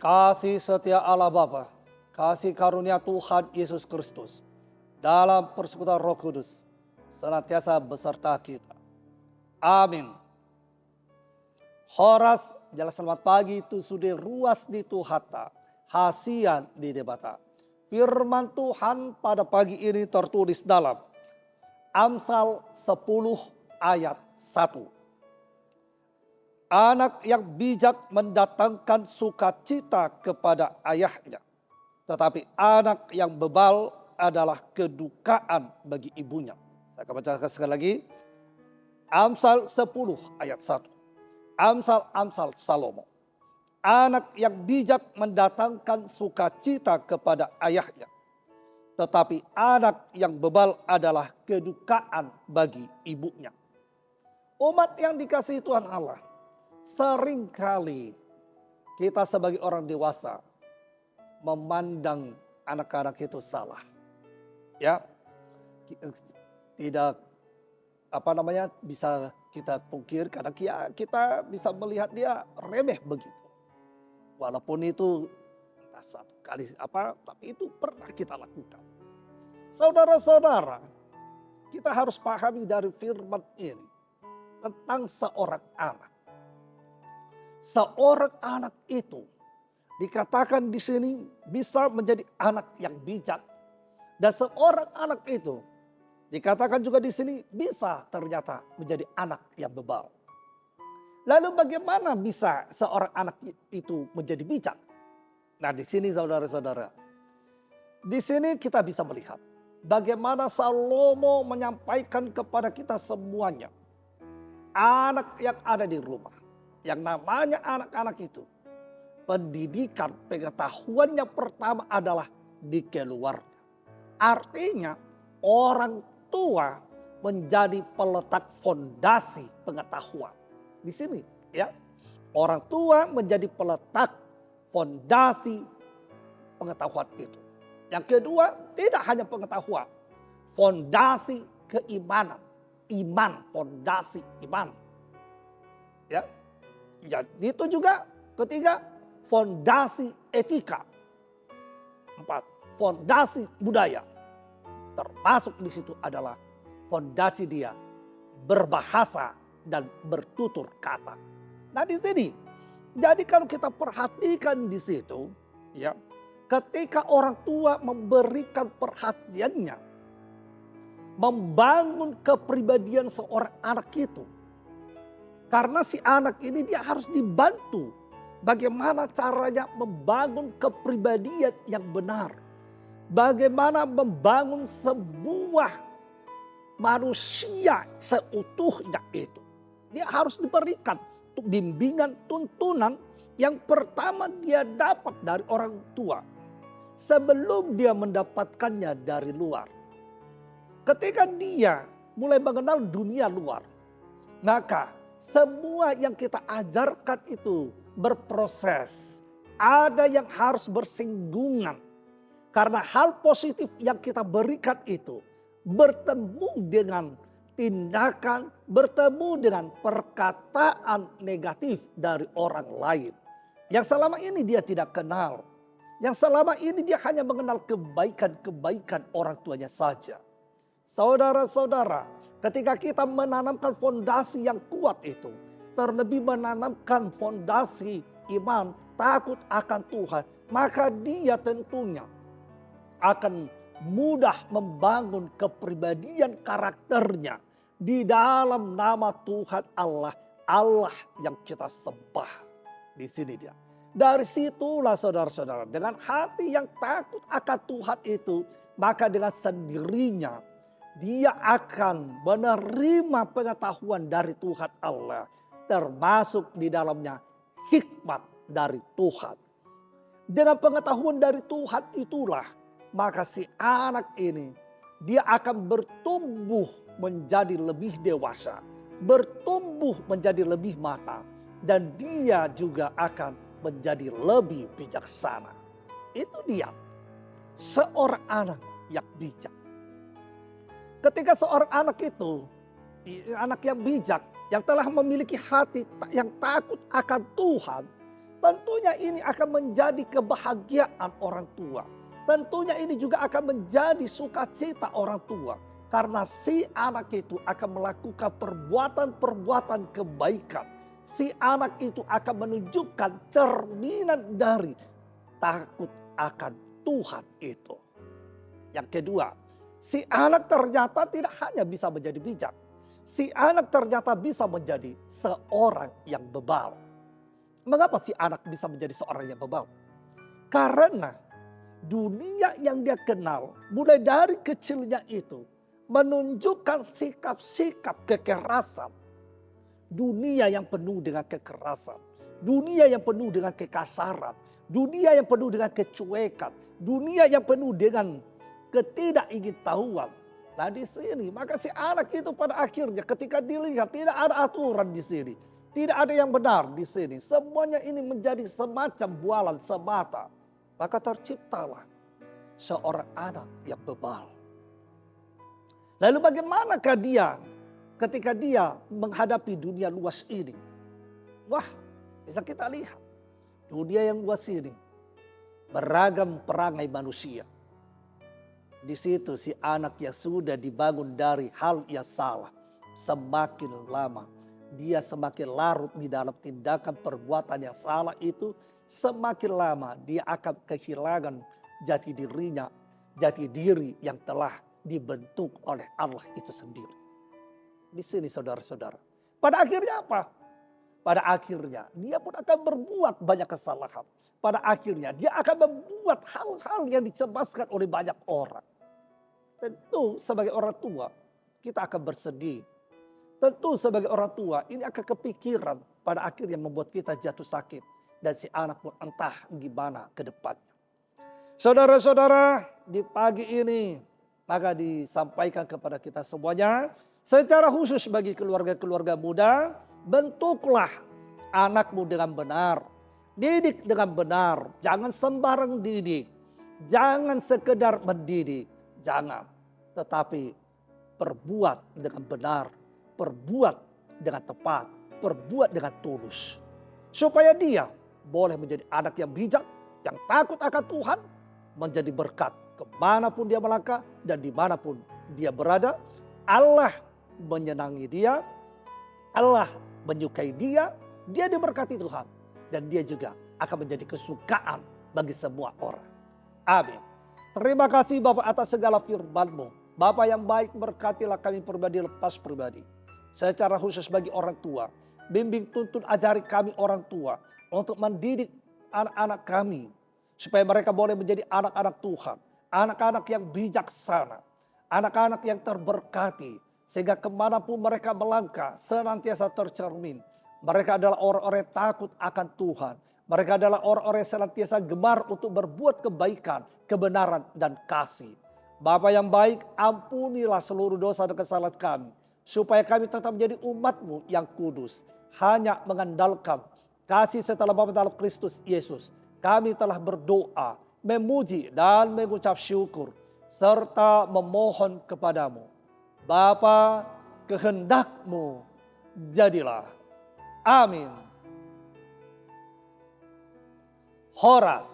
Kasih setia Allah Bapa, kasih karunia Tuhan Yesus Kristus, dalam persekutuan Roh Kudus, senantiasa beserta kita. Amin. Horas, jalan selamat pagi itu sudah ruas di Tuhata, hasian di debata. Firman Tuhan pada pagi ini tertulis dalam Amsal 10 ayat 1. Anak yang bijak mendatangkan sukacita kepada ayahnya, tetapi anak yang bebal adalah kedukaan bagi ibunya. Saya akan bacakan sekali lagi. Amsal 10 ayat 1. Amsal Salomo. Anak yang bijak mendatangkan sukacita kepada ayahnya, tetapi anak yang bebal adalah kedukaan bagi ibunya. Umat yang dikasihi Tuhan Allah, seringkali kita sebagai orang dewasa memandang anak-anak itu salah. Ya, tidak bisa kita pungkir karena kita bisa melihat dia remeh begitu. Walaupun itu entah satu kali tapi itu pernah kita lakukan. Saudara-saudara, kita harus pahami dari firman ini tentang seorang anak. Seorang anak itu dikatakan di sini bisa menjadi anak yang bijak. Dan seorang anak itu dikatakan juga di sini bisa ternyata menjadi anak yang bebal. Lalu bagaimana bisa seorang anak itu menjadi bijak? Nah, di sini saudara-saudara, di sini kita bisa melihat bagaimana Salomo menyampaikan kepada kita semuanya. Anak yang ada di rumah, yang namanya anak-anak itu, pendidikan pengetahuannya pertama adalah di keluarga. Artinya orang tua menjadi peletak fondasi pengetahuan. Di sini ya, orang tua menjadi peletak fondasi pengetahuan itu. Yang kedua, tidak hanya pengetahuan, fondasi keimanan, fondasi iman. Ya. Itu juga ketiga, fondasi etika. 4, fondasi budaya. Termasuk di situ adalah fondasi dia berbahasa dan bertutur kata. Nah, di sini, jadi kalau kita perhatikan di situ, ya, ketika orang tua memberikan perhatiannya, membangun kepribadian seorang anak itu. Karena si anak ini dia harus dibantu bagaimana caranya membangun kepribadian yang benar. Bagaimana membangun sebuah manusia seutuhnya itu. Dia harus diberikan bimbingan, tuntunan yang pertama dia dapat dari orang tua. Sebelum dia mendapatkannya dari luar. Ketika dia mulai mengenal dunia luar, maka semua yang kita ajarkan itu berproses. Ada yang harus bersinggungan. Karena hal positif yang kita berikan itu bertemu dengan tindakan, bertemu dengan perkataan negatif dari orang lain. Yang selama ini dia tidak kenal. Yang selama ini dia hanya mengenal kebaikan-kebaikan orang tuanya saja. Saudara-saudara, ketika kita menanamkan fondasi yang kuat itu, terlebih menanamkan fondasi iman, takut akan Tuhan, maka dia tentunya akan mudah membangun kepribadian karakternya di dalam nama Tuhan Allah, Allah yang kita sembah. Di sini dia. Dari situlah saudara-saudara, dengan hati yang takut akan Tuhan itu, maka dengan sendirinya dia akan menerima pengetahuan dari Tuhan Allah. Termasuk di dalamnya hikmat dari Tuhan. Dengan pengetahuan dari Tuhan itulah, maka si anak ini dia akan bertumbuh menjadi lebih dewasa. Bertumbuh menjadi lebih matang. Dan dia juga akan menjadi lebih bijaksana. Itu dia. Seorang anak yang bijak. Ketika seorang anak itu, anak yang bijak, yang telah memiliki hati yang takut akan Tuhan, tentunya ini akan menjadi kebahagiaan orang tua. Tentunya ini juga akan menjadi sukacita orang tua. Karena si anak itu akan melakukan perbuatan-perbuatan kebaikan. Si anak itu akan menunjukkan cerminan dari takut akan Tuhan itu. Yang kedua, si anak ternyata tidak hanya bisa menjadi bijak. Si anak ternyata bisa menjadi seorang yang bebal. Mengapa si anak bisa menjadi seorang yang bebal? Karena dunia yang dia kenal mulai dari kecilnya itu menunjukkan sikap-sikap kekerasan. Dunia yang penuh dengan kekerasan. Dunia yang penuh dengan kekasaran. Dunia yang penuh dengan kecuekan. Dunia yang penuh dengan ketidakingintahuan. Nah di sini maka si anak itu pada akhirnya ketika dilihat tidak ada aturan di sini. Tidak ada yang benar di sini. Semuanya ini menjadi semacam bualan semata. Maka terciptalah seorang anak yang bebal. Lalu bagaimanakah dia ketika dia menghadapi dunia luas ini? Wah, bisa kita lihat. Dunia yang luas ini beragam perangai manusia. Di situ si anak yang sudah dibangun dari hal yang salah. Semakin lama dia semakin larut di dalam tindakan perbuatan yang salah itu. Semakin lama dia akan kehilangan jati dirinya. Jati diri yang telah dibentuk oleh Allah itu sendiri. Di sini saudara-saudara. Pada akhirnya apa? Pada akhirnya dia pun akan berbuat banyak kesalahan. Pada akhirnya dia akan membuat hal-hal yang dicemaskan oleh banyak orang. Tentu sebagai orang tua kita akan bersedih. Tentu sebagai orang tua ini akan kepikiran pada akhirnya membuat kita jatuh sakit. Dan si anak pun entah gimana ke depannya. Saudara-saudara di pagi ini maka disampaikan kepada kita semuanya. Secara khusus bagi keluarga-keluarga muda. Bentuklah anakmu dengan benar. Didik dengan benar. Jangan sembarang didik. Jangan sekedar mendidik. Jangan. Tetapi perbuat dengan benar. Perbuat dengan tepat. Perbuat dengan tulus. Supaya dia boleh menjadi anak yang bijak. Yang takut akan Tuhan. Menjadi berkat. Kemanapun dia melangkah dan dimanapun dia berada. Allah menyenangi dia. Allah menyukai dia. Dia diberkati Tuhan. Dan dia juga akan menjadi kesukaan bagi semua orang. Amin. Terima kasih Bapak atas segala firman-Mu. Bapak yang baik, berkatilah kami pribadi lepas pribadi. Secara khusus bagi orang tua. Bimbing, tuntun, ajari kami orang tua. Untuk mendidik anak-anak kami. Supaya mereka boleh menjadi anak-anak Tuhan. Anak-anak yang bijaksana. Anak-anak yang terberkati. Sehingga kemanapun mereka melangkah senantiasa tercermin. Mereka adalah orang-orang yang takut akan Tuhan. Mereka adalah orang-orang yang senantiasa gemar untuk berbuat kebaikan, kebenaran dan kasih. Bapa yang baik, ampunilah seluruh dosa dan kesalahan kami. Supaya kami tetap menjadi umat-Mu yang kudus. Hanya mengandalkan kasih setelah Bapa dalam Kristus Yesus. Kami telah berdoa, memuji dan mengucap syukur. Serta memohon kepadamu. Bapa, kehendak-Mu jadilah. Amin. Horas.